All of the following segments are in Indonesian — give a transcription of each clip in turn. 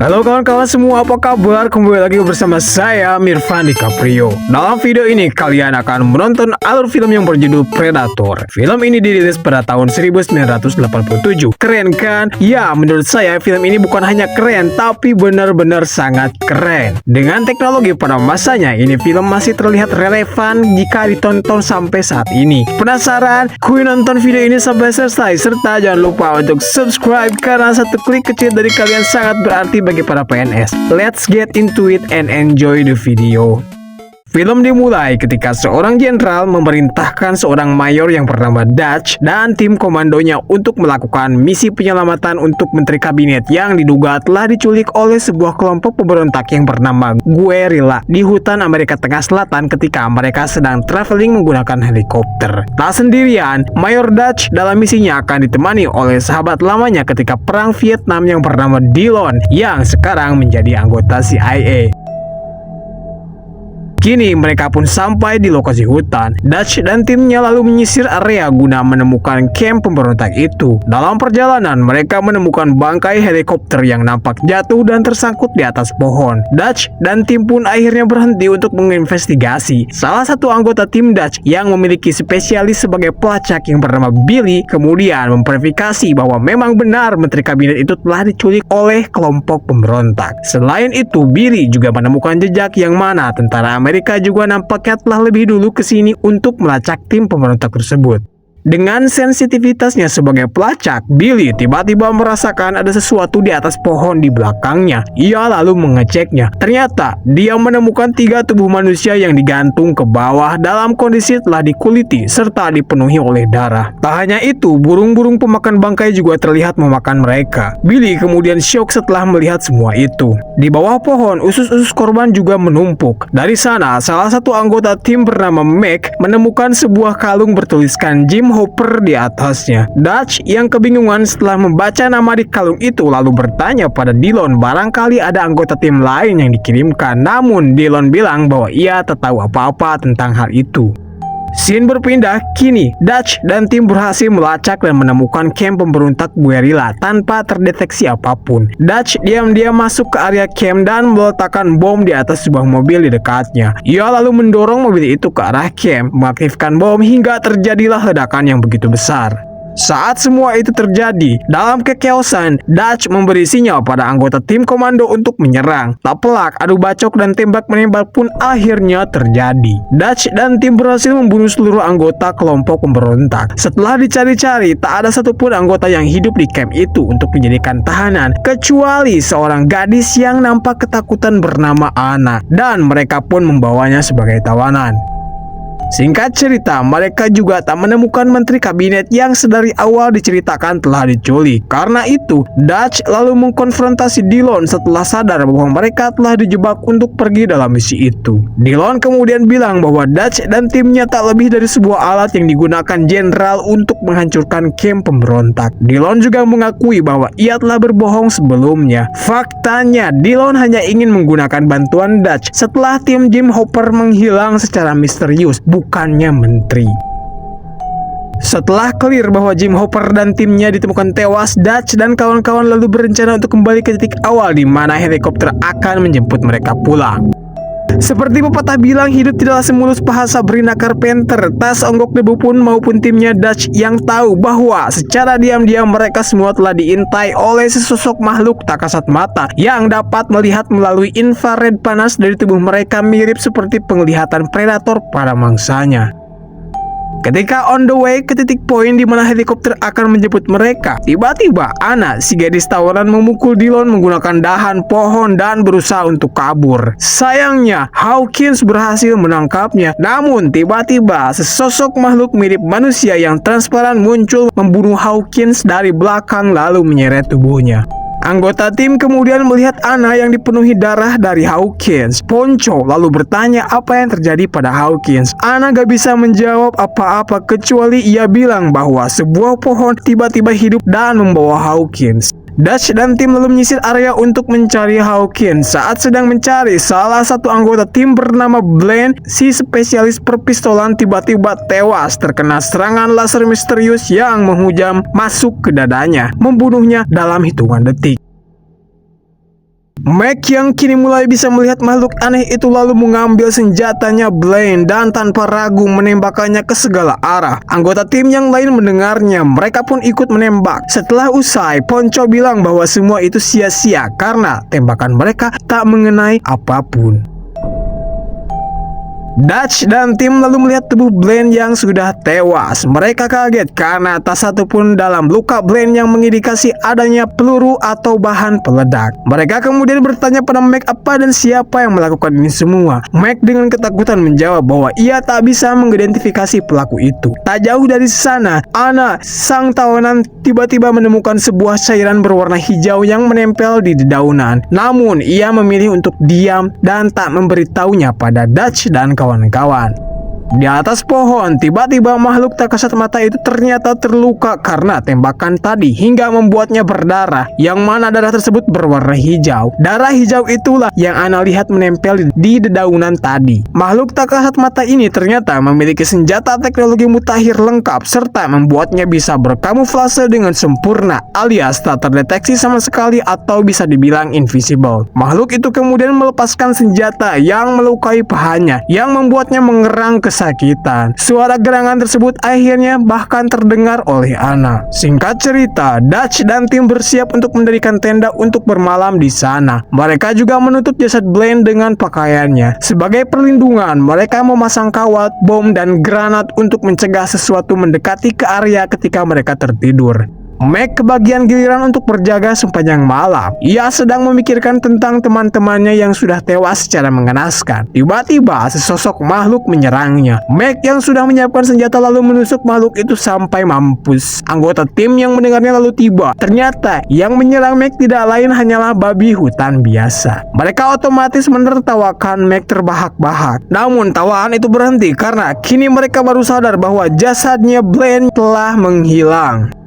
Halo kawan-kawan semua, apa kabar? Kembali lagi bersama saya Mirvan DiCaprio. Dalam video ini kalian akan menonton alur film yang berjudul Predator. Film ini dirilis pada tahun 1987. Keren kan? Ya, menurut saya film ini bukan hanya keren, tapi benar-benar sangat keren. Dengan teknologi pada masanya, ini film masih terlihat relevan jika ditonton sampai saat ini. Penasaran? Kuy nonton video ini sampai selesai, serta jangan lupa untuk subscribe karena satu klik kecil dari kalian sangat berarti bagi para PNS. Let's get into it and enjoy the video. Film dimulai ketika seorang jenderal memerintahkan seorang mayor yang bernama Dutch dan tim komandonya untuk melakukan misi penyelamatan untuk menteri kabinet yang diduga telah diculik oleh sebuah kelompok pemberontak yang bernama guerrilla di hutan Amerika Tengah Selatan ketika mereka sedang traveling menggunakan helikopter. Tak sendirian, Mayor Dutch dalam misinya akan ditemani oleh sahabat lamanya ketika perang Vietnam yang bernama Dillon yang sekarang menjadi anggota CIA. Kini mereka pun sampai di lokasi hutan. Dutch dan timnya lalu menyisir area guna menemukan camp pemberontak itu. Dalam perjalanan mereka menemukan bangkai helikopter yang nampak jatuh dan tersangkut di atas pohon. Dutch dan tim pun akhirnya berhenti untuk menginvestigasi. Salah satu anggota tim Dutch yang memiliki spesialis sebagai pelacak yang bernama Billy kemudian memverifikasi bahwa memang benar menteri kabinet itu telah diculik oleh kelompok pemberontak. Selain itu, Billy juga menemukan jejak yang mana tentara Amerika juga nampaknya telah lebih dulu ke sini untuk melacak tim pemberontak tersebut. Dengan sensitivitasnya sebagai pelacak, Billy tiba-tiba merasakan ada sesuatu di atas pohon di belakangnya. Ia lalu mengeceknya. Ternyata dia menemukan 3 tubuh manusia yang digantung ke bawah dalam kondisi telah dikuliti serta dipenuhi oleh darah. Tak hanya itu, burung-burung pemakan bangkai juga terlihat memakan mereka. Billy kemudian syok setelah melihat semua itu. Di bawah pohon, usus-usus korban juga menumpuk. Dari sana, salah satu anggota tim bernama Mac menemukan sebuah kalung bertuliskan Jim Hopper di atasnya. Dutch yang kebingungan setelah membaca nama di kalung itu lalu bertanya pada Dillon barangkali ada anggota tim lain yang dikirimkan. Namun Dillon bilang bahwa ia tak tahu apa-apa tentang hal itu. Scene berpindah, kini Dutch dan tim berhasil melacak dan menemukan camp pemberontak guerrilla tanpa terdeteksi apapun. Dutch diam-diam masuk ke area camp dan meletakkan bom di atas sebuah mobil di dekatnya. Ia lalu mendorong mobil itu ke arah camp, mengaktifkan bom hingga terjadilah ledakan yang begitu besar. Saat semua itu terjadi, dalam kekeosan, Dutch memberi sinyal pada anggota tim komando untuk menyerang. Tak pelak, adu bacok dan tembak-menembak pun akhirnya terjadi. Dutch dan tim berhasil membunuh seluruh anggota kelompok pemberontak. Setelah dicari-cari, tak ada satupun anggota yang hidup di camp itu untuk dijadikan tahanan, kecuali seorang gadis yang nampak ketakutan bernama Anna, dan mereka pun membawanya sebagai tawanan. Singkat cerita, mereka juga tak menemukan menteri kabinet yang sedari awal diceritakan telah diculik. Karena itu, Dutch lalu mengkonfrontasi Dillon setelah sadar bahwa mereka telah dijebak untuk pergi dalam misi itu. Dillon kemudian bilang bahwa Dutch dan timnya tak lebih dari sebuah alat yang digunakan jenderal untuk menghancurkan camp pemberontak. Dillon juga mengakui bahwa ia telah berbohong sebelumnya. Faktanya, Dillon hanya ingin menggunakan bantuan Dutch setelah tim Jim Hopper menghilang secara misterius, bukannya menteri. Setelah clear bahwa Jim Hopper dan timnya ditemukan tewas, Dutch dan kawan-kawan lalu berencana untuk kembali ke titik awal di mana helikopter akan menjemput mereka pulang. Seperti pepatah bilang, hidup tidaklah semulus paha Sabrina Carpenter. Tak seonggok debu pun maupun timnya Dutch yang tahu bahwa secara diam-diam mereka semua telah diintai oleh sesosok makhluk tak kasat mata yang dapat melihat melalui infrared panas dari tubuh mereka, mirip seperti penglihatan predator pada mangsanya. Ketika on the way ke titik poin di mana helikopter akan menjemput mereka, tiba-tiba Anna, si gadis tawanan, memukul Dillon menggunakan dahan pohon dan berusaha untuk kabur. Sayangnya, Hawkins berhasil menangkapnya. Namun tiba-tiba sesosok makhluk mirip manusia yang transparan muncul membunuh Hawkins dari belakang lalu menyeret tubuhnya. Anggota tim kemudian melihat Anna yang dipenuhi darah dari Hawkins. Poncho lalu bertanya apa yang terjadi pada Hawkins. Anna gak bisa menjawab apa-apa kecuali ia bilang bahwa sebuah pohon tiba-tiba hidup dan membawa Hawkins. Dutch dan tim lalu menyisir area untuk mencari Hawkins. Saat sedang mencari, salah satu anggota tim bernama Blaine, si spesialis perpistolan, tiba-tiba tewas terkena serangan laser misterius yang menghujam masuk ke dadanya, membunuhnya dalam hitungan detik. Mac yang kini mulai bisa melihat makhluk aneh itu lalu mengambil senjatanya Blaine dan tanpa ragu menembakkannya ke segala arah. Anggota tim yang lain mendengarnya, mereka pun ikut menembak. Setelah usai, Ponco bilang bahwa semua itu sia-sia karena tembakan mereka tak mengenai apapun. Dutch dan tim lalu melihat tubuh Blaine yang sudah tewas. Mereka kaget karena tak satu pun dalam luka Blaine yang mengindikasi adanya peluru atau bahan peledak. Mereka kemudian bertanya pada Mac apa dan siapa yang melakukan ini semua. Mac dengan ketakutan menjawab bahwa ia tak bisa mengidentifikasi pelaku itu. Tak jauh dari sana, Anna, sang tawanan, tiba-tiba menemukan sebuah cairan berwarna hijau yang menempel di dedaunan. Namun, ia memilih untuk diam dan tak memberitahunya pada Dutch dan kawan-kawan. Di atas pohon, tiba-tiba makhluk tak kasat mata itu ternyata terluka karena tembakan tadi hingga membuatnya berdarah, yang mana darah tersebut berwarna hijau. Darah hijau itulah yang Ana lihat menempel di dedaunan tadi. Makhluk tak kasat mata ini ternyata memiliki senjata teknologi mutakhir lengkap serta membuatnya bisa berkamuflase dengan sempurna, alias tak terdeteksi sama sekali atau bisa dibilang invisible. Makhluk itu kemudian melepaskan senjata yang melukai pahanya, yang membuatnya mengerang kesakitan. Suara gerangan tersebut akhirnya bahkan terdengar oleh Ana. Singkat cerita, Dutch dan tim bersiap untuk mendirikan tenda untuk bermalam di sana. Mereka juga menutup jasad Blaine dengan pakaiannya. Sebagai perlindungan, mereka memasang kawat, bom, dan granat untuk mencegah sesuatu mendekati ke area ketika mereka tertidur. Mac kebagian giliran untuk berjaga sepanjang malam. Ia sedang memikirkan tentang teman-temannya yang sudah tewas secara mengenaskan. Tiba-tiba sesosok makhluk menyerangnya. Mac yang sudah menyiapkan senjata lalu menusuk makhluk itu sampai mampus. Anggota tim yang mendengarnya lalu tiba. Ternyata yang menyerang Mac tidak lain hanyalah babi hutan biasa. Mereka otomatis menertawakan Mac terbahak-bahak. Namun tawaan itu berhenti karena kini mereka baru sadar bahwa jasadnya Blaine telah menghilang.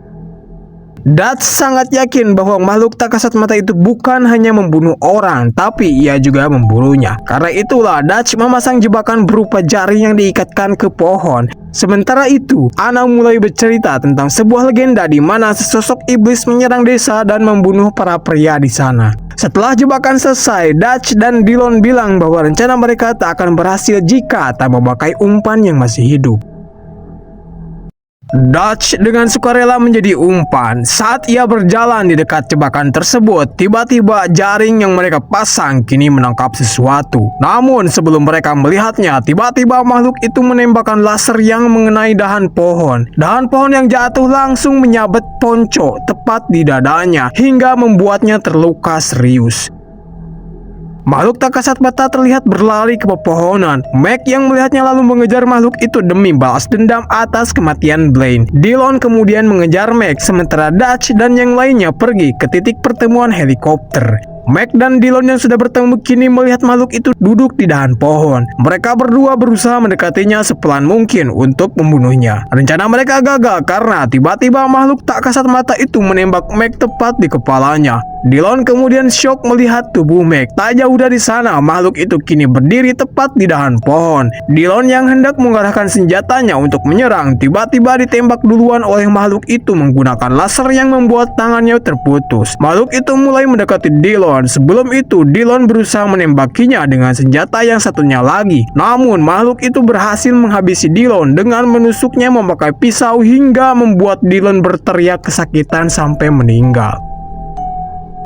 Dutch sangat yakin bahwa makhluk tak kasat mata itu bukan hanya membunuh orang, tapi ia juga memburunya. Karena itulah Dutch memasang jebakan berupa jaring yang diikatkan ke pohon. Sementara itu, Ana mulai bercerita tentang sebuah legenda di mana sesosok iblis menyerang desa dan membunuh para pria di sana. Setelah jebakan selesai, Dutch dan Dillon bilang bahwa rencana mereka tak akan berhasil jika tak memakai umpan yang masih hidup. Dutch dengan sukarela menjadi umpan. Saat ia berjalan di dekat jebakan tersebut, tiba-tiba jaring yang mereka pasang kini menangkap sesuatu. Namun sebelum mereka melihatnya, tiba-tiba makhluk itu menembakkan laser yang mengenai dahan pohon. Dahan pohon yang jatuh langsung menyabet Ponco tepat di dadanya hingga membuatnya terluka serius. Makhluk tak kasat mata terlihat berlari ke pepohonan. Mac yang melihatnya lalu mengejar makhluk itu demi balas dendam atas kematian Blaine. Dillon kemudian mengejar Mac, sementara Dutch dan yang lainnya pergi ke titik pertemuan helikopter. Mac dan Dillon yang sudah bertemu kini melihat makhluk itu duduk di dahan pohon. Mereka berdua berusaha mendekatinya sepelan mungkin untuk membunuhnya. Rencana mereka gagal karena tiba-tiba makhluk tak kasat mata itu menembak Mac tepat di kepalanya. Dillon kemudian syok melihat tubuh Mac. Tak jauh dari sana, makhluk itu kini berdiri tepat di dahan pohon. Dillon yang hendak mengarahkan senjatanya untuk menyerang, tiba-tiba ditembak duluan oleh makhluk itu menggunakan laser yang membuat tangannya terputus. Makhluk itu mulai mendekati Dillon. Sebelum itu, Dillon berusaha menembakinya dengan senjata yang satunya lagi. Namun, makhluk itu berhasil menghabisi Dillon dengan menusuknya memakai pisau hingga membuat Dillon berteriak kesakitan sampai meninggal.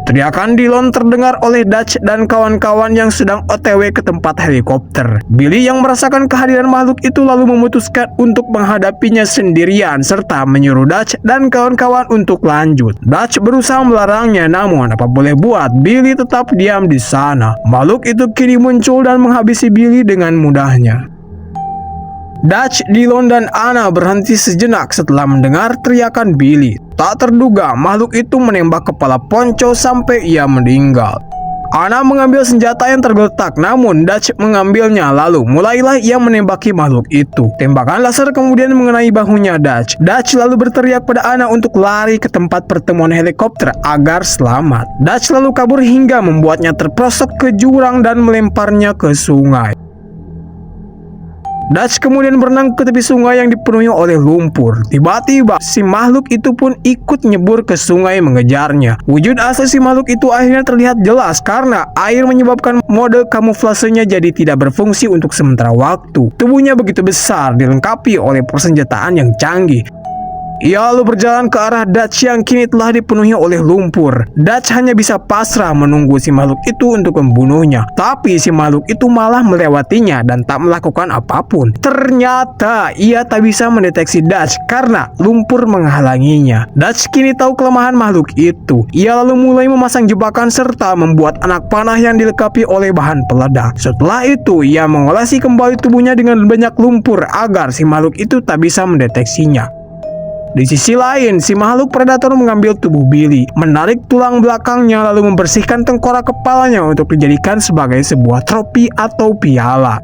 Teriakan Dillon terdengar oleh Dutch dan kawan-kawan yang sedang OTW ke tempat helikopter. Billy yang merasakan kehadiran makhluk itu lalu memutuskan untuk menghadapinya sendirian serta menyuruh Dutch dan kawan-kawan untuk lanjut. Dutch berusaha melarangnya, namun apa boleh buat, Billy tetap diam di sana. Makhluk itu kini muncul dan menghabisi Billy dengan mudahnya. Dutch, Dillon, dan Ana berhenti sejenak setelah mendengar teriakan Billy. Tak terduga, makhluk itu menembak kepala Ponco sampai ia meninggal. Ana mengambil senjata yang tergeletak, namun Dutch mengambilnya lalu mulailah ia menembaki makhluk itu. Tembakan laser kemudian mengenai bahunya Dutch. Dutch lalu berteriak pada Ana untuk lari ke tempat pertemuan helikopter agar selamat. Dutch lalu kabur hingga membuatnya terprosok ke jurang dan melemparnya ke sungai. Dutch kemudian berenang ke tepi sungai yang dipenuhi oleh lumpur. Tiba-tiba si makhluk itu pun ikut nyebur ke sungai mengejarnya. Wujud asli si makhluk itu akhirnya terlihat jelas karena air menyebabkan mode kamuflasenya jadi tidak berfungsi untuk sementara waktu. Tubuhnya begitu besar, dilengkapi oleh persenjataan yang canggih. Ia lalu berjalan ke arah Dutch yang kini telah dipenuhi oleh lumpur. Dutch hanya bisa pasrah menunggu si makhluk itu untuk membunuhnya. Tapi si makhluk itu malah melewatinya dan tak melakukan apapun. Ternyata ia tak bisa mendeteksi Dutch karena lumpur menghalanginya. Dutch kini tahu kelemahan makhluk itu. Ia lalu mulai memasang jebakan serta membuat anak panah yang dilengkapi oleh bahan peledak. Setelah itu ia mengolesi kembali tubuhnya dengan banyak lumpur agar si makhluk itu tak bisa mendeteksinya. Di sisi lain, si makhluk predator mengambil tubuh Billy, menarik tulang belakangnya lalu membersihkan tengkorak kepalanya untuk dijadikan sebagai sebuah trofi atau piala.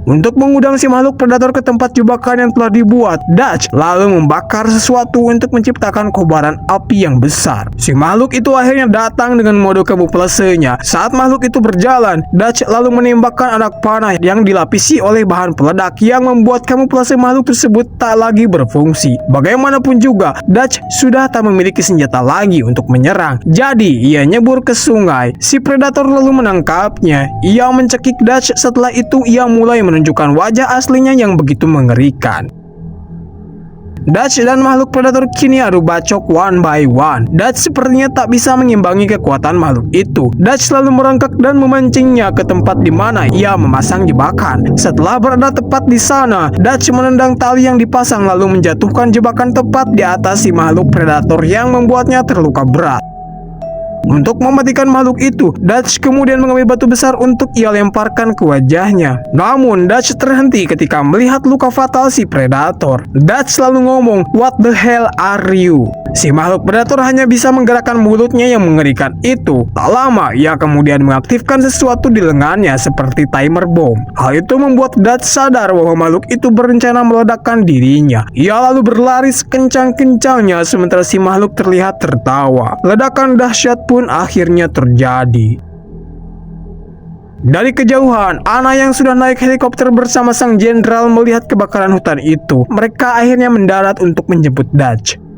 Untuk mengundang si makhluk predator ke tempat jebakan yang telah dibuat, Dutch lalu membakar sesuatu untuk menciptakan kobaran api yang besar. Si makhluk itu akhirnya datang dengan mode kamuflasenya. Saat makhluk itu berjalan, Dutch lalu menembakkan anak panah yang dilapisi oleh bahan peledak yang membuat kamuflase makhluk tersebut tak lagi berfungsi. Bagaimanapun juga, Dutch sudah tak memiliki senjata lagi untuk menyerang. Jadi, ia nyebur ke sungai. Si predator lalu menangkapnya. Ia mencekik Dutch, setelah itu ia mulai menunjukkan wajah aslinya yang begitu mengerikan. Dutch dan makhluk predator kini adu bacok one by one. Dutch sepertinya tak bisa mengimbangi kekuatan makhluk itu. Dutch lalu merangkak dan memancingnya ke tempat di mana ia memasang jebakan. Setelah berada tepat di sana, Dutch menendang tali yang dipasang lalu menjatuhkan jebakan tepat di atas si makhluk predator yang membuatnya terluka berat. Untuk mematikan makhluk itu, Dutch kemudian mengambil batu besar untuk ia lemparkan ke wajahnya. Namun, Dutch terhenti ketika melihat luka fatal si predator. Dutch lalu ngomong, "What the hell are you?" Si makhluk predator hanya bisa menggerakkan mulutnya yang mengerikan itu. Tak lama, ia kemudian mengaktifkan sesuatu di lengannya seperti timer bom. Hal itu membuat Dutch sadar bahwa makhluk itu berencana meledakkan dirinya. Ia lalu berlari sekencang-kencangnya sementara si makhluk terlihat tertawa. Ledakan dahsyat pun akhirnya terjadi. Dari kejauhan, Anna yang sudah naik helikopter bersama sang jenderal melihat kebakaran hutan itu. Mereka akhirnya mendarat untuk menjemput Dutch.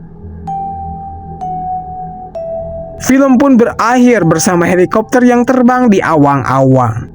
Film pun berakhir bersama helikopter yang terbang di awang-awang.